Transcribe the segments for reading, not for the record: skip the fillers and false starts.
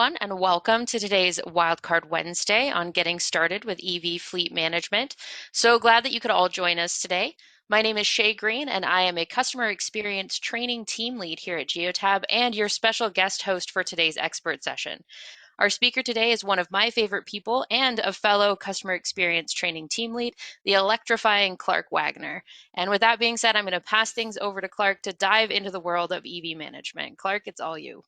everyone, and welcome to today's Wildcard Wednesday on getting started with EV fleet management. So glad that you could all join us today. My name is Shay Green, and I am a customer experience training team lead here at Geotab and your special guest host for today's expert session. Our speaker today is one of my favorite people and a fellow customer experience training team lead, the electrifying Clark Wagner. And with that being said, I'm going to pass things over to Clark to dive into the world of EV management. Clark, it's all you.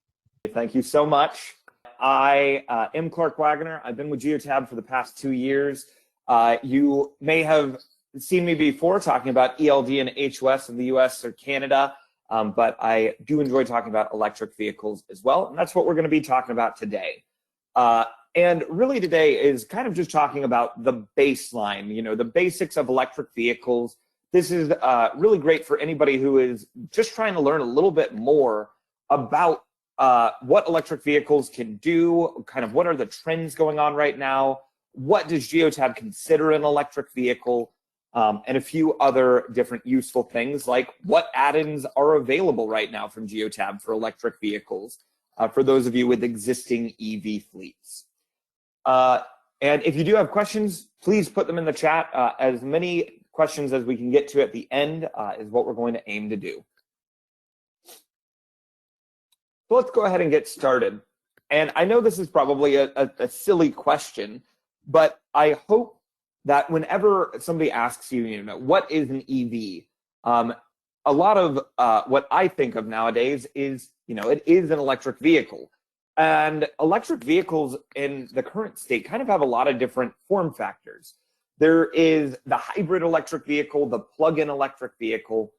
Thank you so much. I am Clark Wagner. I've been with Geotab for the past 2 years. You may have seen me before talking about ELD and HOS in the US or Canada, but I do enjoy talking about electric vehicles as well, and that's what we're going to be talking about today. And really today is kind of just talking about the baseline, the basics of electric vehicles. This is really great for anybody who is just trying to learn a little bit more about what electric vehicles can do, kind of what are the trends going on right now, what does Geotab consider an electric vehicle, and a few other different useful things like what add-ins are available right now from Geotab for electric vehicles for those of you with existing EV fleets. And if you do have questions, please put them in the chat. As many questions as we can get to at the end is what we're going to aim to do. So let's go ahead and get started. And I know this is probably a silly question, but I hope that whenever somebody asks you, what is an EV? A lot of what I think of nowadays is, it is an electric vehicle. And electric vehicles in the current state kind of have a lot of different form factors. There is the hybrid electric vehicle, the plug-in electric vehicle,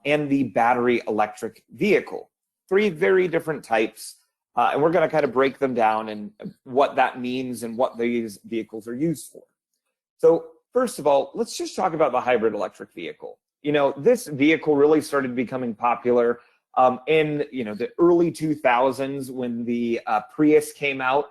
and the battery electric vehicle. 3 very different types, and we're going to kind of break them down and what that means and what these vehicles are used for. So first of all, let's just talk about the hybrid electric vehicle. This vehicle really started becoming popular in the early 2000s when the Prius came out.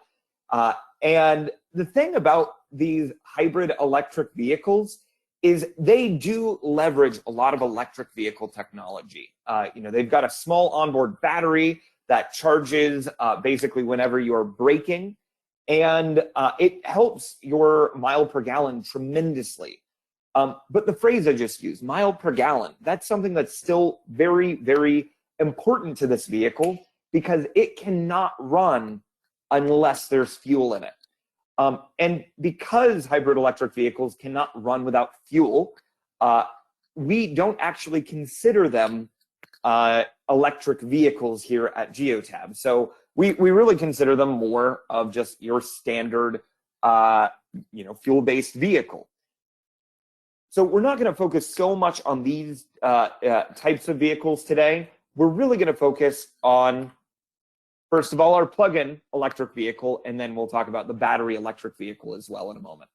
And the thing about these hybrid electric vehicles is they do leverage a lot of electric vehicle technology. They've got a small onboard battery that charges basically whenever you're braking, and it helps your mile per gallon tremendously. But the phrase I just used, mile per gallon, that's something that's still very, very important to this vehicle because it cannot run unless there's fuel in it. And because hybrid electric vehicles cannot run without fuel, we don't actually consider them electric vehicles here at Geotab. So we really consider them more of just your standard, fuel-based vehicle. So we're not going to focus so much on these types of vehicles today. We're really going to focus on, first of all, our plug-in electric vehicle, and then we'll talk about the battery electric vehicle as well in a moment.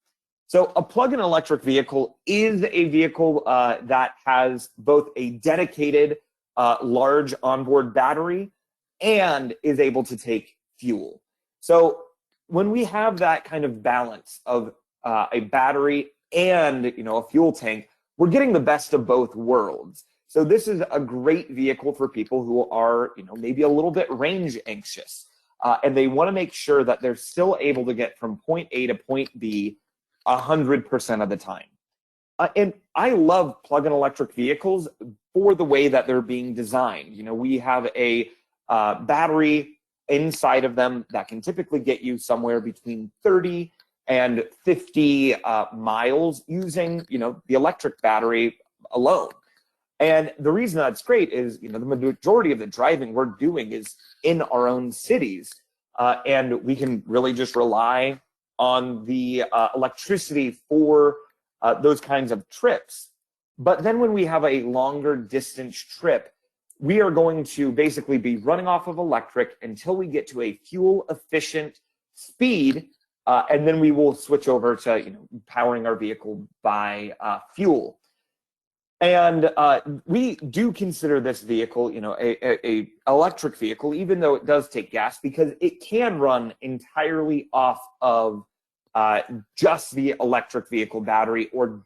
So a plug-in electric vehicle is a vehicle that has both a dedicated large onboard battery and is able to take fuel. So when we have that kind of balance of a battery and a fuel tank, we're getting the best of both worlds. So this is a great vehicle for people who are, maybe a little bit range anxious, and they want to make sure that they're still able to get from point A to point B 100% of the time. And I love plug-in electric vehicles for the way that they're being designed. We have a battery inside of them that can typically get you somewhere between 30 and 50 miles using, the electric battery alone. And the reason that's great is, the majority of the driving we're doing is in our own cities, and we can really just rely on the electricity for those kinds of trips. But then when we have a longer distance trip, we are going to basically be running off of electric until we get to a fuel efficient speed, and then we will switch over to powering our vehicle by fuel. And we do consider this vehicle, a electric vehicle, even though it does take gas, because it can run entirely off of just the electric vehicle battery, or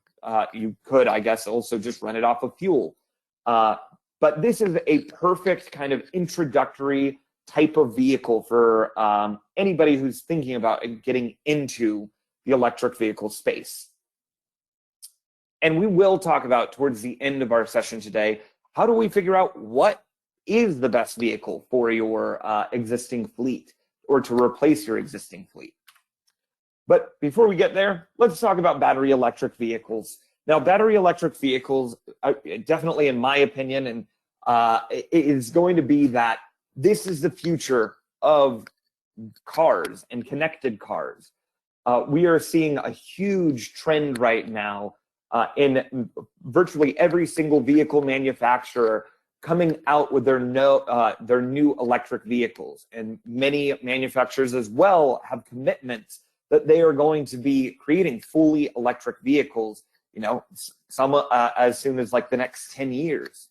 you could, I guess, also just run it off of fuel. But this is a perfect kind of introductory type of vehicle for anybody who's thinking about getting into the electric vehicle space. And we will talk about towards the end of our session today, how do we figure out what is the best vehicle for your existing fleet or to replace your existing fleet. But before we get there, let's talk about battery electric vehicles. Now, battery electric vehicles, definitely in my opinion, and it is going to be that this is the future of cars and connected cars. We are seeing a huge trend right now in virtually every single vehicle manufacturer coming out with their new electric vehicles. And many manufacturers as well have commitments that they are going to be creating fully electric vehicles, you know, some as soon as like the next 10 years.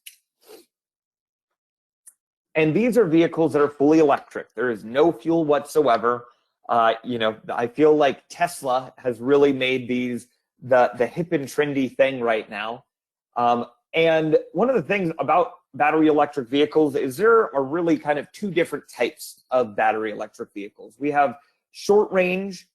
And these are vehicles that are fully electric. There is no fuel whatsoever. You know, I feel like Tesla has really made these the hip and trendy thing right now. And one of the things about battery electric vehicles is there are really kind of two different types of battery electric vehicles. We have short range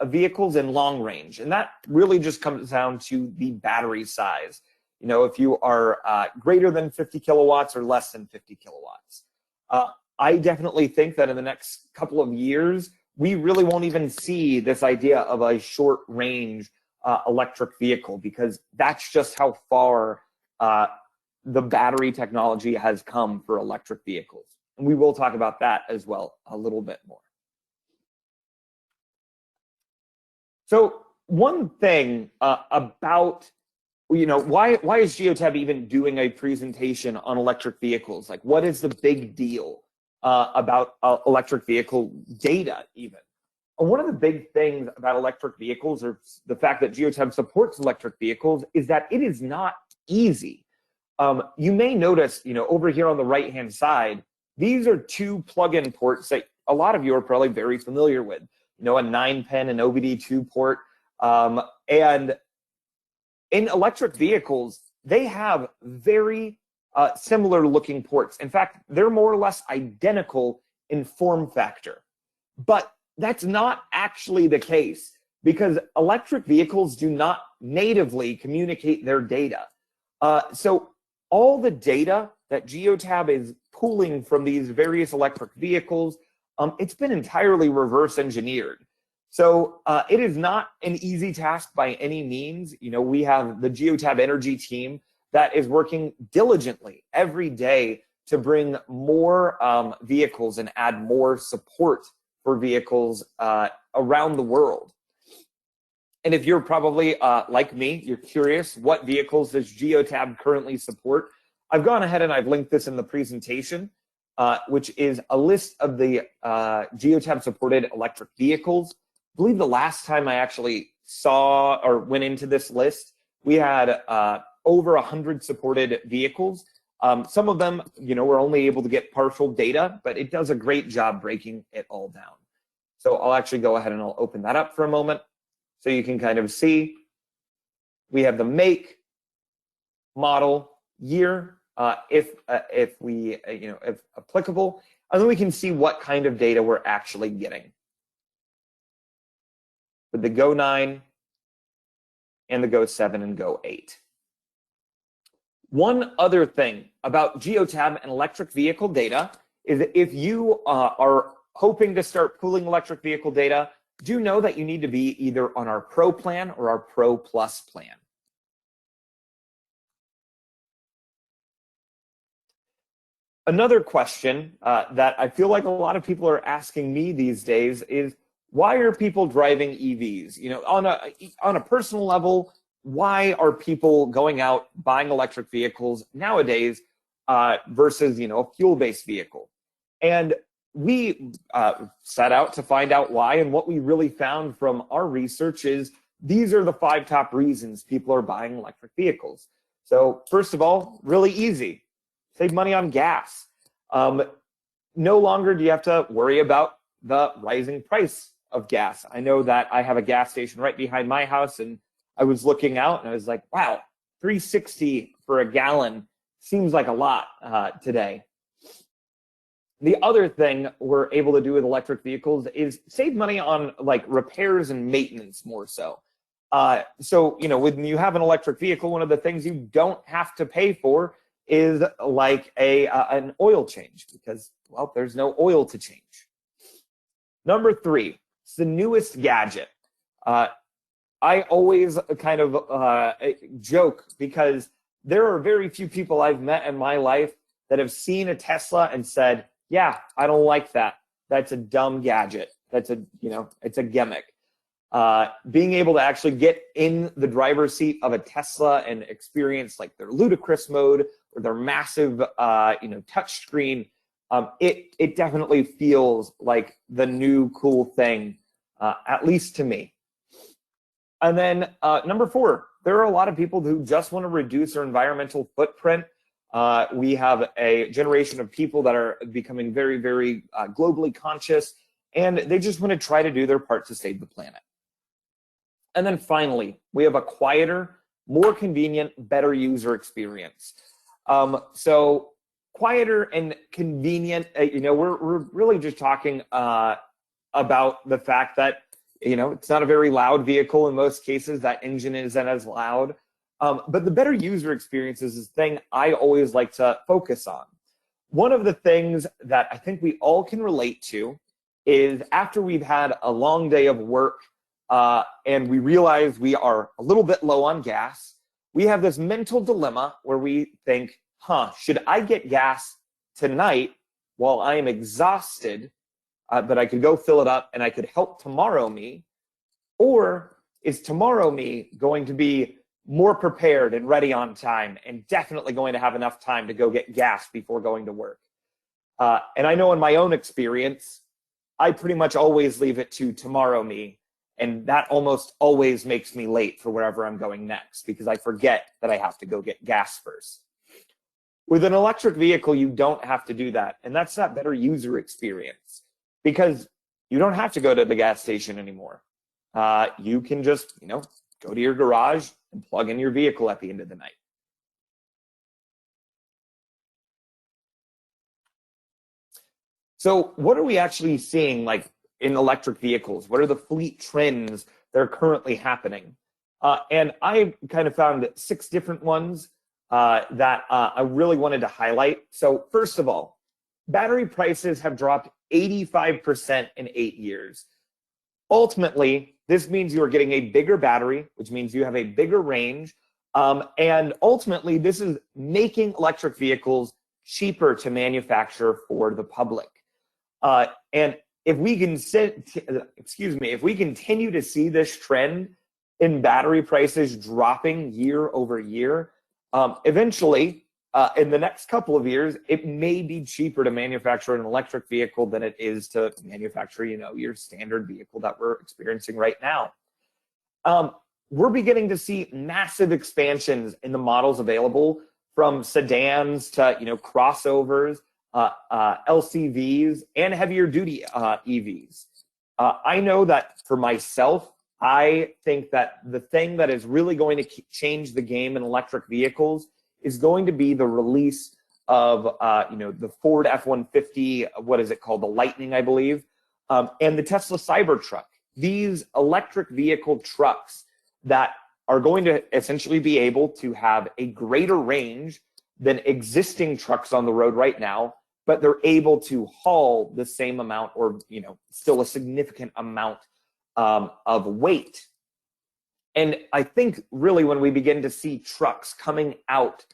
vehicles and long range. And that really just comes down to the battery size. You know, if you are greater than 50 kilowatts or less than 50 kilowatts. I definitely think that in the next couple of years, we really won't even see this idea of a short range electric vehicle, because that's just how far the battery technology has come for electric vehicles. And we will talk about that as well a little bit more. So one thing about, you know, why is Geotab even doing a presentation on electric vehicles? Like, what is the big deal about electric vehicle data even? And one of the big things about electric vehicles, or the fact that Geotab supports electric vehicles, is that it is not easy. You may notice, you know, over here on the right-hand side, these are two plug-in ports that a lot of you are probably very familiar with. You know, a 9-pin and OBD2 port. And in electric vehicles, they have very similar looking ports. In fact, they're more or less identical in form factor. But that's not actually the case, because electric vehicles do not natively communicate their data. So all the data that Geotab is pulling from these various electric vehicles, it's been entirely reverse engineered. So it is not an easy task by any means. You know, we have the Geotab Energy team that is working diligently every day to bring more vehicles and add more support for vehicles around the world. And if you're probably like me, you're curious, what vehicles does Geotab currently support? I've gone ahead and I've linked this in the presentation, which is a list of the Geotab supported electric vehicles. I believe the last time I actually saw or went into this list, we had over 100 supported vehicles. Some of them, you know, we're only able to get partial data, but it does a great job breaking it all down. So I'll actually go ahead and I'll open that up for a moment so you can kind of see. We have the make, model, year, if applicable, and then we can see what kind of data we're actually getting. With the Go 9 and the Go 7 and Go 8. One other thing about Geotab and electric vehicle data is that if you are hoping to start pooling electric vehicle data, do know that you need to be either on our Pro plan or our Pro Plus plan. Another question that I feel like a lot of people are asking me these days is, why are people driving EVs? You know, on a personal level, why are people going out buying electric vehicles nowadays versus, you know, a fuel-based vehicle? And we set out to find out why, and what we really found from our research is these are the 5 top reasons people are buying electric vehicles. So first of all, really easy, save money on gas. No longer do you have to worry about the rising price of gas. I know that I have a gas station right behind my house, and I was looking out and I was like, wow, $3.60 for a gallon seems like a lot today. The other thing we're able to do with electric vehicles is save money on like repairs and maintenance more so. So, when you have an electric vehicle, one of the things you don't have to pay for is like an oil change because, well, there's no oil to change. Number 3, it's the newest gadget. I always kind of joke because there are very few people I've met in my life that have seen a Tesla and said, yeah, I don't like that. That's a dumb gadget. That's it's a gimmick. Being able to actually get in the driver's seat of a Tesla and experience like their ludicrous mode or their massive, touch screen, it definitely feels like the new cool thing, at least to me. And then number 4, there are a lot of people who just want to reduce their environmental footprint. We have a generation of people that are becoming very, very globally conscious, and they just want to try to do their part to save the planet. And then finally, we have a quieter, more convenient, better user experience. So quieter and convenient, we're really just talking about the fact that, it's not a very loud vehicle in most cases. That engine isn't as loud. But the better user experience is the thing I always like to focus on. One of the things that I think we all can relate to is after we've had a long day of work and we realize we are a little bit low on gas, we have this mental dilemma where we think, should I get gas tonight while I am exhausted, but I could go fill it up and I could help tomorrow me? Or is tomorrow me going to be more prepared and ready on time and definitely going to have enough time to go get gas before going to work? And I know in my own experience, I pretty much always leave it to tomorrow me. And that almost always makes me late for wherever I'm going next because I forget that I have to go get gas first. With an electric vehicle, you don't have to do that. And that's that better user experience because you don't have to go to the gas station anymore. You can just, go to your garage and plug in your vehicle at the end of the night. So what are we actually seeing like in electric vehicles? What are the fleet trends that are currently happening? And I kind of found 6 different ones that I really wanted to highlight. So first of all, battery prices have dropped 85% in 8 years. Ultimately, this means you are getting a bigger battery, which means you have a bigger range. And ultimately, this is making electric vehicles cheaper to manufacture for the public. And if we can if we continue to see this trend in battery prices dropping year over year, eventually, in the next couple of years, it may be cheaper to manufacture an electric vehicle than it is to manufacture, your standard vehicle that we're experiencing right now. We're beginning to see massive expansions in the models available, from sedans to crossovers, LCVs, and heavier duty EVs. I know that for myself, I think that the thing that is really going to change the game in electric vehicles is going to be the release of the Ford F-150, what is it called, the Lightning, I believe, and the Tesla Cybertruck. These electric vehicle trucks that are going to essentially be able to have a greater range than existing trucks on the road right now, but they're able to haul the same amount or still a significant amount of weight. And I think really when we begin to see trucks coming out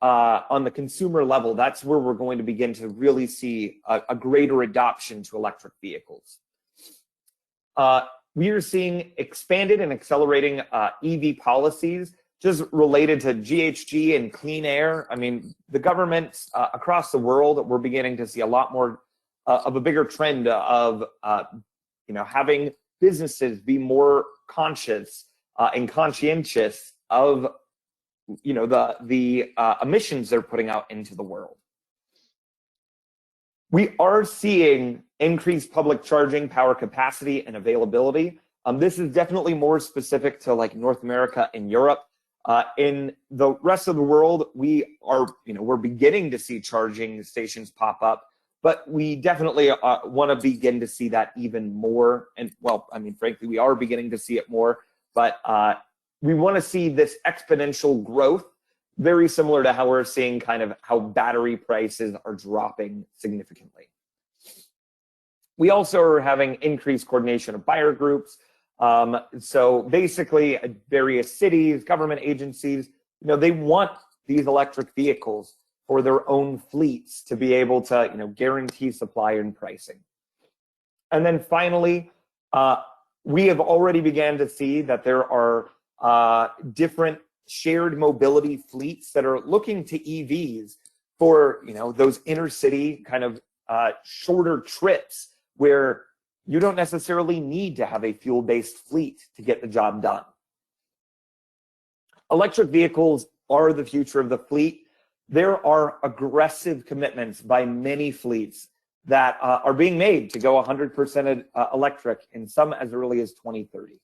on the consumer level, that's where we're going to begin to really see a greater adoption to electric vehicles. We are seeing expanded and accelerating EV policies just related to GHG and clean air. I mean, the governments across the world, we're beginning to see a lot more of a bigger trend of having businesses be more conscious and conscientious of the emissions they're putting out into the world. We are seeing increased public charging power capacity and availability. This is definitely more specific to like North America and Europe. In the rest of the world, we're beginning to see charging stations pop up, but we definitely want to begin to see that even more. And well, I mean, frankly, we are beginning to see it more, but we want to see this exponential growth, very similar to how we're seeing kind of how battery prices are dropping significantly. We also are having increased coordination of buyer groups. So basically, various cities, government agencies, they want these electric vehicles for their own fleets to be able to, guarantee supply and pricing. And then finally, we have already began to see that there are different shared mobility fleets that are looking to EVs for, those inner city kind of shorter trips where you don't necessarily need to have a fuel-based fleet to get the job done. Electric vehicles are the future of the fleet. There are aggressive commitments by many fleets that are being made to go 100% electric, in some as early as 2030.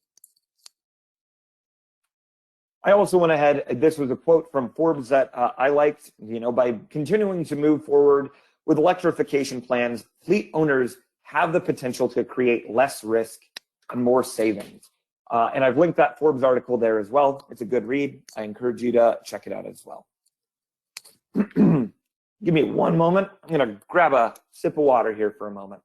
I also went ahead, this was a quote from Forbes that I liked, by continuing to move forward with electrification plans, fleet owners have the potential to create less risk and more savings. And I've linked that Forbes article there as well. It's a good read. I encourage you to check it out as well. Give me one moment. I'm going to grab a sip of water here for a moment.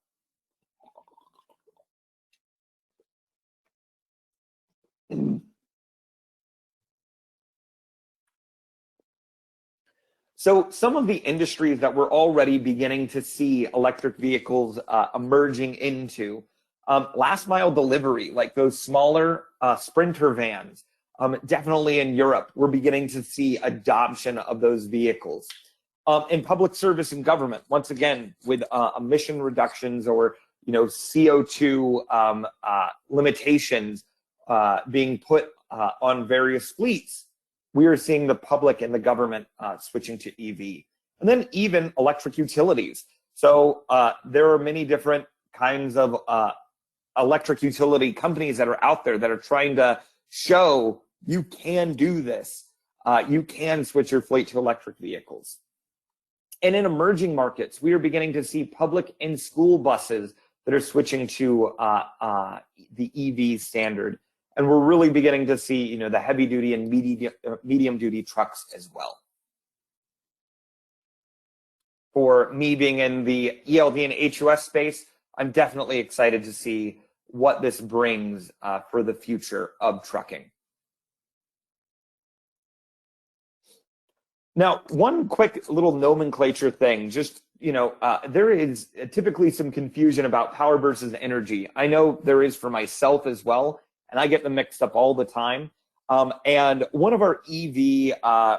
So some of the industries that we're already beginning to see electric vehicles emerging into, last mile delivery, like those smaller Sprinter vans, definitely in Europe, we're beginning to see adoption of those vehicles. In public service and government, once again, with emission reductions or CO2 limitations being put on various fleets, we are seeing the public and the government switching to EV. And then even electric utilities. So there are many different kinds of electric utility companies that are out there that are trying to show you can do this. You can switch your fleet to electric vehicles. And in emerging markets, we are beginning to see public and school buses that are switching to the EV standard. And we're really beginning to see, the heavy duty and medium duty trucks as well. For me being in the ELD and HOS space, I'm definitely excited to see what this brings for the future of trucking. Now, one quick little nomenclature thing, just, there is typically some confusion about power versus energy. I know there is for myself as well, and I get them mixed up all the time. And one of our EV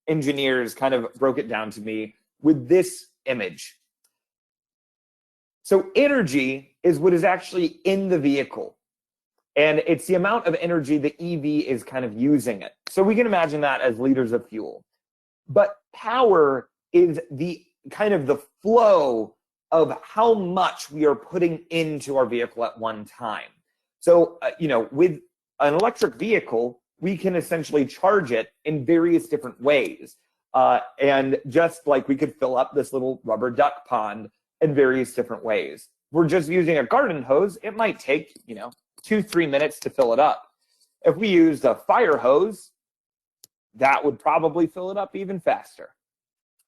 engineers kind of broke it down to me with this image. So energy is what is actually in the vehicle. And it's the amount of energy the EV is kind of using it. So we can imagine that as liters of fuel. But power is the kind of the flow of how much we are putting into our vehicle at one time. So, with an electric vehicle, we can essentially charge it in various different ways. And just like we could fill up this little rubber duck pond in various different ways. We're just using a garden hose, it might take, 2-3 minutes to fill it up. If we used a fire hose, that would probably fill it up even faster.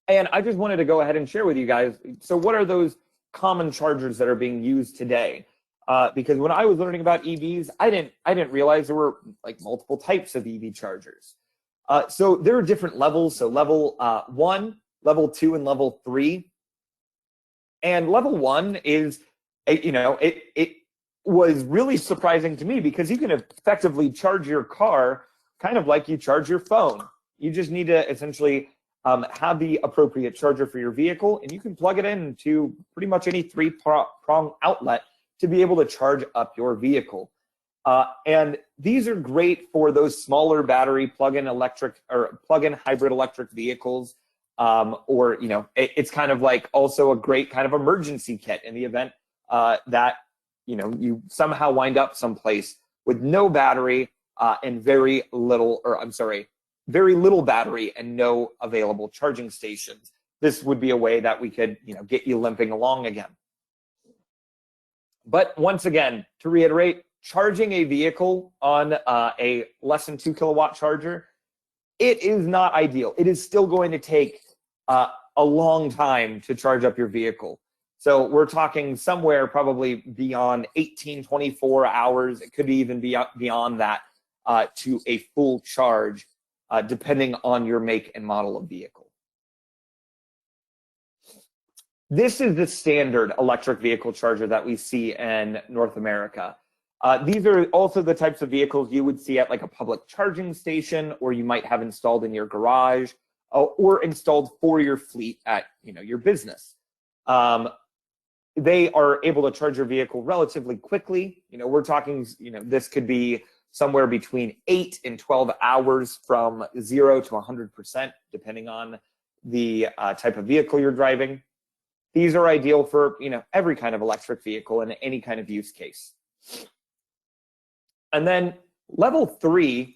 And I just wanted to go ahead and share with you guys, so what are those common chargers that are being used today? Because when I was learning about EVs, I didn't realize there were like multiple types of EV chargers. So there are different levels. So level 1, level 2, and level 3. And level 1 is, it was really surprising to me because you can effectively charge your car kind of like you charge your phone. You just need to essentially have the appropriate charger for your vehicle, and you can plug it into pretty much any 3-prong outlet to be able to charge up your vehicle. And these are great for those smaller battery plug-in electric or plug-in hybrid electric vehicles. Or, it's kind of like also a great kind of emergency kit in the event that, you somehow wind up someplace with no battery and very little battery and no available charging stations. this would be a way that we could, get you limping along again. But once again, to reiterate, charging a vehicle on a less than 2 kilowatt charger, it is not ideal. It is still going to take a long time to charge up your vehicle. So we're talking somewhere probably beyond 18, 24 hours. It could even be beyond that to a full charge, depending on your make and model of vehicle. This is the standard electric vehicle charger that we see in North America. These are also the types of vehicles you would see at like a public charging station, or you might have installed in your garage, or installed for your fleet at your business. They are able to charge your vehicle relatively quickly. We're talking, this could be somewhere between 8 and 12 hours from 0 to 100%, depending on the type of vehicle you're driving. These are ideal for every kind of electric vehicle and any kind of use case. And then level 3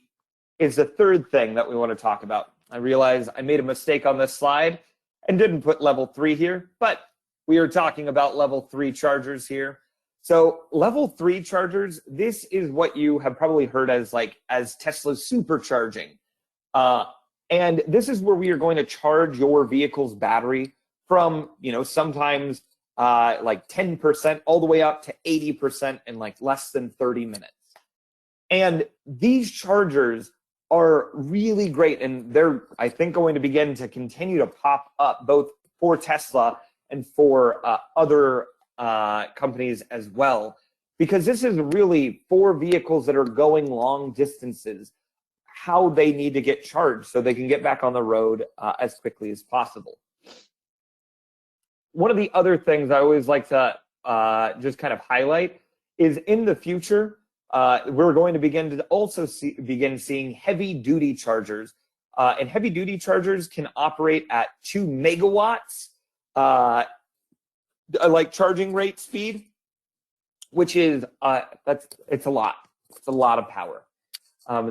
is the third thing that we want to talk about. I realize I made a mistake on this slide and didn't put level 3 here, but we are talking about level 3 chargers here. So level 3 chargers, this is what you have probably heard as Tesla's supercharging. And this is where we are going to charge your vehicle's battery from, sometimes like 10% all the way up to 80% in like less than 30 minutes. And these chargers are really great, and they're, I think, going to begin to continue to pop up both for Tesla and for other companies as well, because this is really for vehicles that are going long distances, how they need to get charged so they can get back on the road as quickly as possible. One of the other things I always like to just kind of highlight is in the future, we're going to begin to also begin seeing heavy-duty chargers. And heavy-duty chargers can operate at 2 megawatts, like charging rate speed, which is it's a lot. It's a lot of power.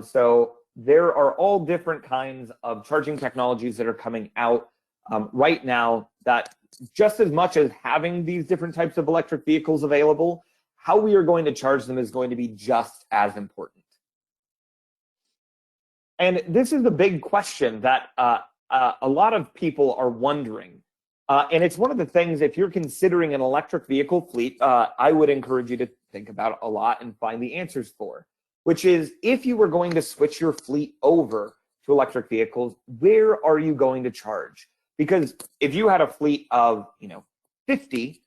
So there are all different kinds of charging technologies that are coming out right now that just as much as having these different types of electric vehicles available, how we are going to charge them is going to be just as important. And this is the big question that a lot of people are wondering. And it's one of the things, if you're considering an electric vehicle fleet, I would encourage you to think about a lot and find the answers for, which is if you were going to switch your fleet over to electric vehicles, where are you going to charge? Because if you had a fleet of 50,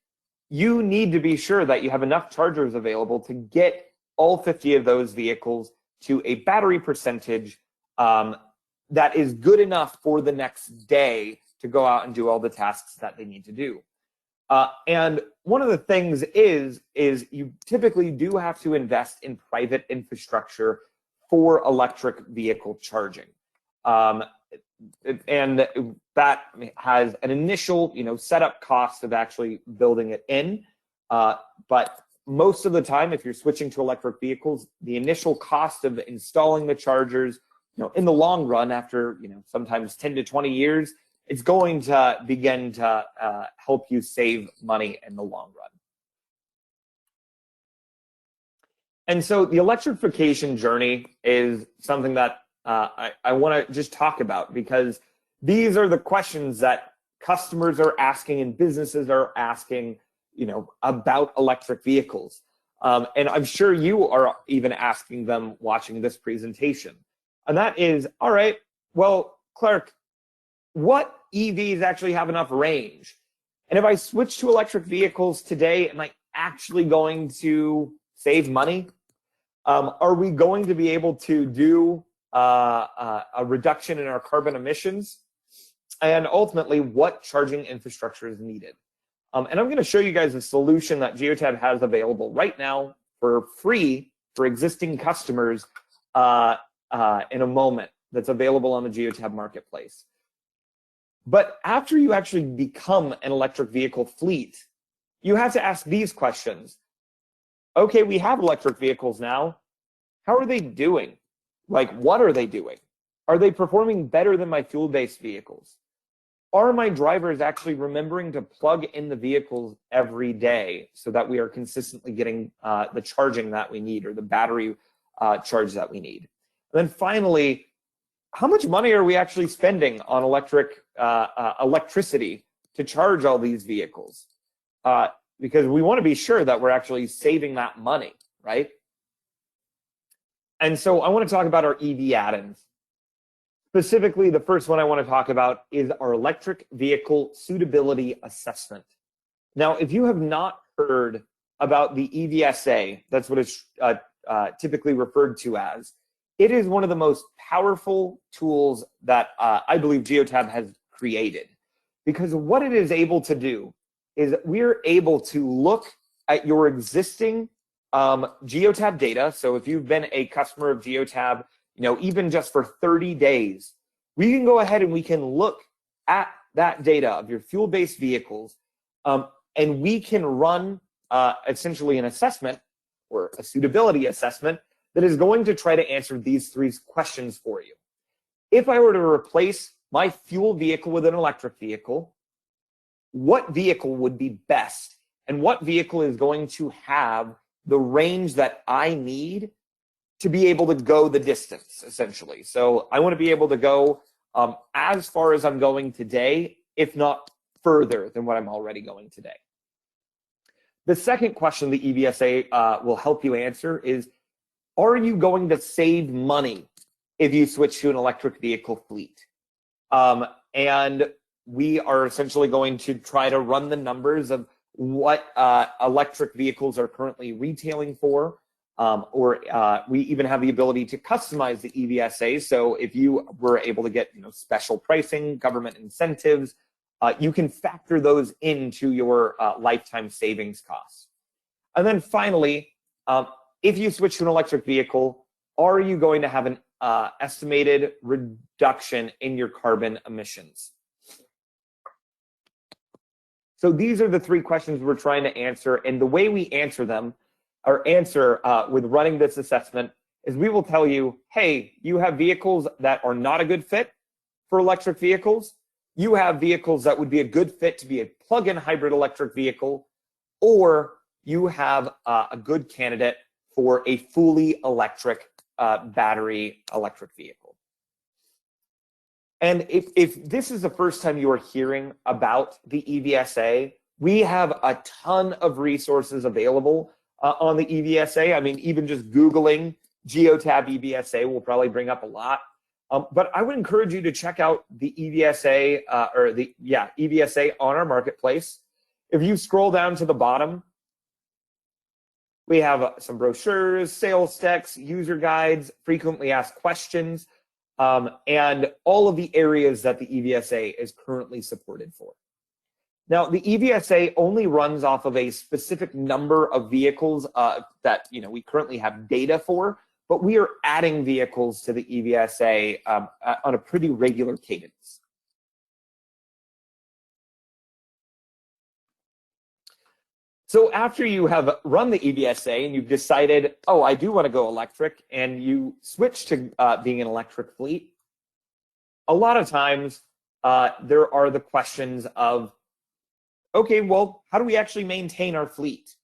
you need to be sure that you have enough chargers available to get all 50 of those vehicles to a battery percentage that is good enough for the next day to go out and do all the tasks that they need to do. And one of the things is you typically do have to invest in private infrastructure for electric vehicle charging. And that has an initial, setup cost of actually building it in. But most of the time, if you're switching to electric vehicles, the initial cost of installing the chargers, in the long run, after, sometimes 10 to 20 years, it's going to begin to help you save money in the long run. And so the electrification journey is something that I want to just talk about, because these are the questions that customers are asking and businesses are asking, about electric vehicles. And I'm sure you are even asking them watching this presentation. And that is, all right, well, Clark, what EVs actually have enough range? And if I switch to electric vehicles today, am I actually going to save money? Are we going to be able to do a reduction in our carbon emissions? And ultimately, what charging infrastructure is needed? And I'm going to show you guys a solution that Geotab has available right now for free for existing customers in a moment, that's available on the Geotab marketplace. But after you actually become an electric vehicle fleet, you have to ask these questions. Okay, we have electric vehicles now. How are they doing? Like, what are they doing? Are they performing better than my fuel-based vehicles? are my drivers actually remembering to plug in the vehicles every day so that we are consistently getting the charging that we need, or the battery charge that we need? And then finally, how much money are we actually spending on electricity to charge all these vehicles? Because we want to be sure that we're actually saving that money, right? And so I want to talk about our EV add-ins. Specifically, the first one I want to talk about is our electric vehicle suitability assessment. Now, if you have not heard about the EVSA, that's what it's typically referred to as, it is one of the most powerful tools that I believe Geotab has created. Because what it is able to do is we're able to look at your existing Geotab data. So if you've been a customer of Geotab, even just for 30 days, we can go ahead and we can look at that data of your fuel-based vehicles, and we can run essentially an assessment or a suitability assessment that is going to try to answer these three questions for you. If I were to replace my fuel vehicle with an electric vehicle, what vehicle would be best? And what vehicle is going to have the range that I need to be able to go the distance, essentially? So I want to be able to go as far as I'm going today, if not further than what I'm already going today. The second question the EVSA will help you answer is, are you going to save money if you switch to an electric vehicle fleet? And we are essentially going to try to run the numbers of what electric vehicles are currently retailing for, or we even have the ability to customize the EVSA. So if you were able to get special pricing, government incentives, you can factor those into your lifetime savings costs. And then finally, if you switch to an electric vehicle, are you going to have an estimated reduction in your carbon emissions? So these are the three questions we're trying to answer, and the way we answer them, or answer with running this assessment, is we will tell you, hey, you have vehicles that are not a good fit for electric vehicles. You have vehicles that would be a good fit to be a plug-in hybrid electric vehicle, or you have a good candidate for a fully electric battery electric vehicle. And if this is the first time you are hearing about the EVSA, we have a ton of resources available on the EVSA. I mean, even just Googling Geotab EVSA will probably bring up a lot. But I would encourage you to check out the EVSA, EVSA on our marketplace. If you scroll down to the bottom, we have some brochures, sales decks, user guides, frequently asked questions, and all of the areas that the EVSA is currently supported for. Now, the EVSA only runs off of a specific number of vehicles that we currently have data for, but we are adding vehicles to the EVSA on a pretty regular cadence. So after you have run the EVSA and you've decided, oh, I do want to go electric, and you switch to being an electric fleet, a lot of times there are the questions of, okay, well, how do we actually maintain our fleet?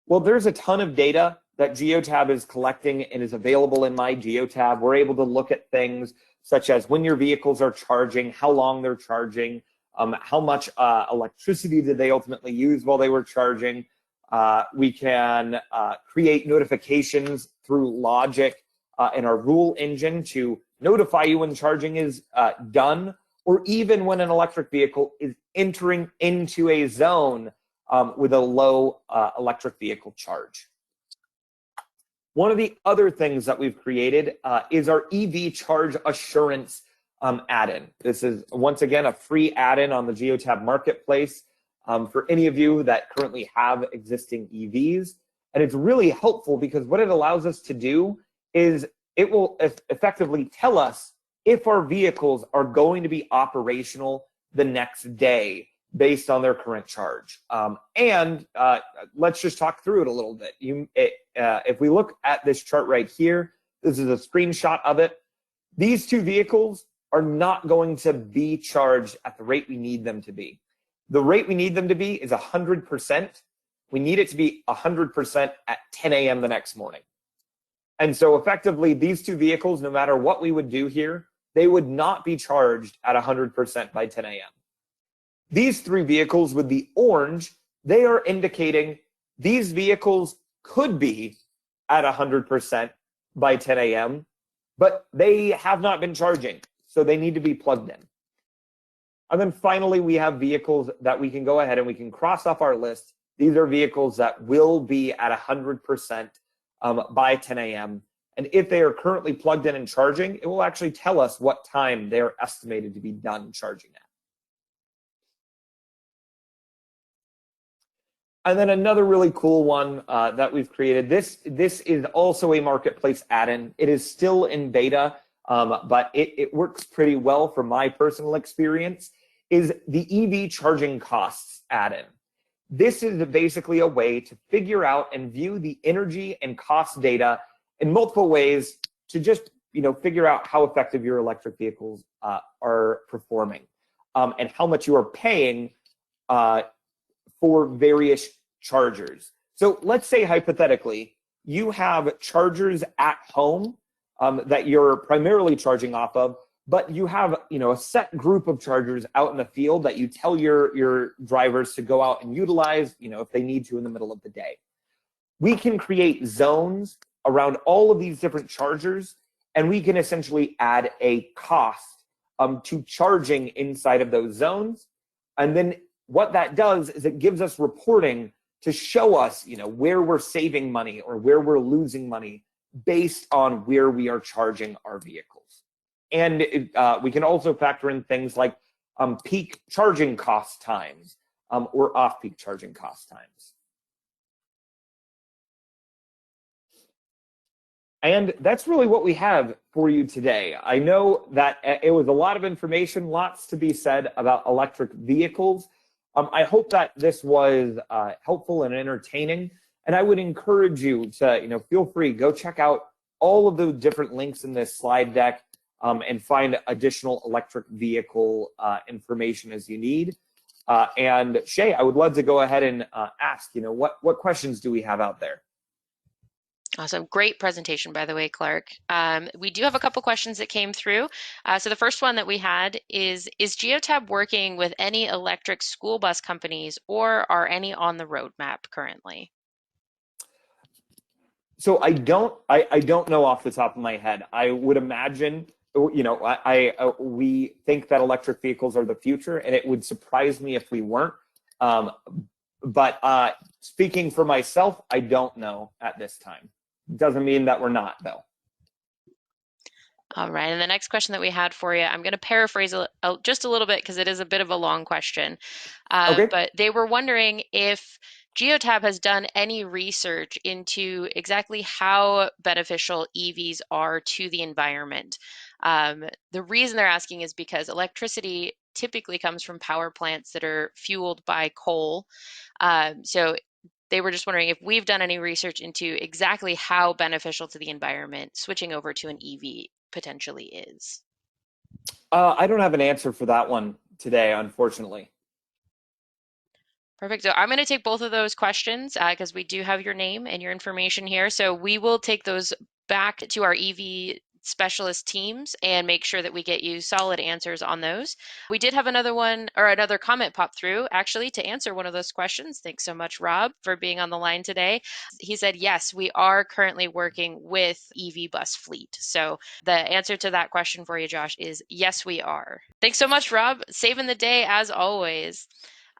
Well, there's a ton of data that Geotab is collecting and is available in my Geotab. We're able to look at things such as when your vehicles are charging, how long they're charging, how much electricity did they ultimately use while they were charging. We can create notifications through logic in our rule engine to notify you when charging is done, or even when an electric vehicle is entering into a zone with a low electric vehicle charge. One of the other things that we've created is our EV Charge Assurance add-in. This is, once again, a free add-in on the Geotab marketplace for any of you that currently have existing EVs. And it's really helpful because what it allows us to do is it will effectively tell us if our vehicles are going to be operational the next day based on their current charge. And let's just talk through it a little bit. If we look at this chart right here, this is a screenshot of it. These two vehicles are not going to be charged at the rate we need them to be. The rate we need them to be is 100%. We need it to be 100% at 10 a.m. the next morning. And so effectively, these two vehicles, no matter what we would do here, they would not be charged at 100% by 10 a.m. These three vehicles with the orange, they are indicating these vehicles could be at 100% by 10 a.m., but they have not been charging, so they need to be plugged in. And then finally, we have vehicles that we can go ahead and we can cross off our list. These are vehicles that will be at 100% by 10 a.m. And if they are currently plugged in and charging, it will actually tell us what time they're estimated to be done charging at. And then another really cool one that we've created, this is also a marketplace add-in. It is still in beta, but it works pretty well from my personal experience, is the EV charging costs add-in. This is basically a way to figure out and view the energy and cost data in multiple ways to just figure out how effective your electric vehicles are performing and how much you are paying for various chargers. So let's say hypothetically, you have chargers at home that you're primarily charging off of, but you have a set group of chargers out in the field that you tell your drivers to go out and utilize if they need to in the middle of the day. We can create zones around all of these different chargers, and we can essentially add a cost to charging inside of those zones. And then what that does is it gives us reporting to show us where we're saving money or where we're losing money based on where we are charging our vehicles. And we can also factor in things like peak charging cost times or off-peak charging cost times. And that's really what we have for you today. I know that it was a lot of information, lots to be said about electric vehicles. I hope that this was helpful and entertaining. And I would encourage you to, feel free, go check out all of the different links in this slide deck and find additional electric vehicle information as you need. And Shay, I would love to go ahead and ask, what questions do we have out there? Awesome. Great presentation, by the way, Clark. We do have a couple questions that came through. So the first one that we had is Geotab working with any electric school bus companies, or are any on the roadmap currently? So I don't know off the top of my head. I would imagine, we think that electric vehicles are the future, and it would surprise me if we weren't. But speaking for myself, I don't know at this time. Doesn't mean that we're not, though. All right, and the next question that we had for you, I'm going to paraphrase just a little bit because it is a bit of a long question. Okay. But they were wondering if Geotab has done any research into exactly how beneficial EVs are to the environment. The reason they're asking is because electricity typically comes from power plants that are fueled by coal. So they were just wondering if we've done any research into exactly how beneficial to the environment switching over to an EV potentially is. I don't have an answer for that one today, unfortunately. Perfect. So I'm going to take both of those questions because we do have your name and your information here. So we will take those back to our EV specialist teams and make sure that we get you solid answers on those. We did have another one or another comment pop through actually to answer one of those questions. Thanks so much, Rob, for being on the line today. He said, yes, we are currently working with EV bus fleet. So the answer to that question for you, Josh, is yes, we are. Thanks so much, Rob. Saving the day as always.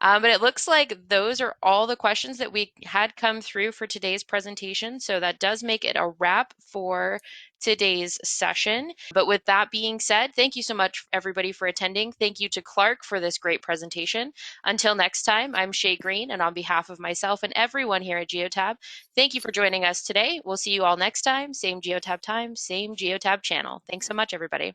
But it looks like those are all the questions that we had come through for today's presentation. So that does make it a wrap for today's session. But with that being said, thank you so much, everybody, for attending. Thank you to Clark for this great presentation. Until next time, I'm Shay Green, and on behalf of myself and everyone here at Geotab, thank you for joining us today. We'll see you all next time. Same Geotab time, same Geotab channel. Thanks so much, everybody.